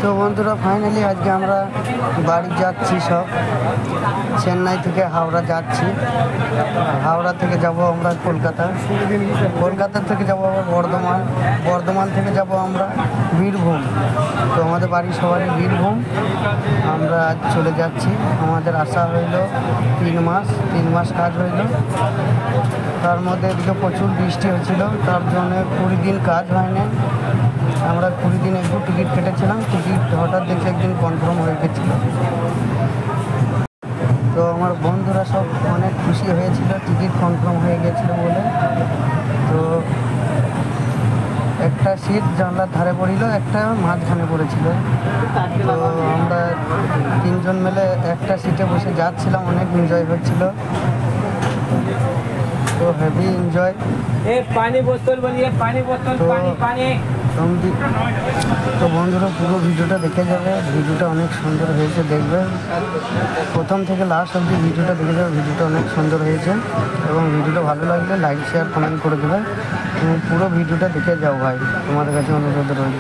তো বন্ধুরা ফাইনালি আজকে আমরা বাড়ি যাচ্ছি সব। চেন্নাই থেকে হাওড়া যাচ্ছি, হাওড়া থেকে যাব আমরা কলকাতা, কলকাতা থেকে যাব আবার বর্ধমান, বর্ধমান থেকে যাব আমরা বীরভূম। তো আমাদের বাড়ি সবারই বীরভূম। আমরা আজ চলে যাচ্ছি। আমাদের আশা হইল 3 মাস কাজ হইল। তার মধ্যে এদিকে প্রচুর বৃষ্টি হচ্ছিল, তার জন্য 20 দিন কাজ হয়নি। আমরা 20 দিন একটু টিকিট কেটেছিলাম, টিকিট হঠাৎ দেখে একদিন কনফার্ম হয়ে গেছিলো। তো আমার বন্ধুরা সব অনেক খুশি হয়েছিল টিকিট কনফার্ম হয়ে গেছিলো বলে। তো একটা সিট জানলার ধারে পড়িল, একটা মাঝখানে পড়েছিল। তো আমরা 3 জন মিলে একটা সিটে বসে যাচ্ছিলাম, অনেক এনজয় হচ্ছিল। তো হেভি এনজয়। पानी बोतल बनिए, पानी बोतल, पानी पानी। তো বন্ধুরা পুরো ভিডিওটা দেখে যাবে, ভিডিওটা অনেক সুন্দর হয়েছে, দেখবে প্রথম থেকে লাস্ট অবধি ভিডিওটা দেখে যাবে। ভিডিওটা অনেক সুন্দর হয়েছে এবং ভিডিওটা ভালো লাগলে লাইক শেয়ার কমেন্ট করে দেবে। পুরো ভিডিওটা দেখে যাও ভাই, তোমাদের কাছে অনুরোধ রইল।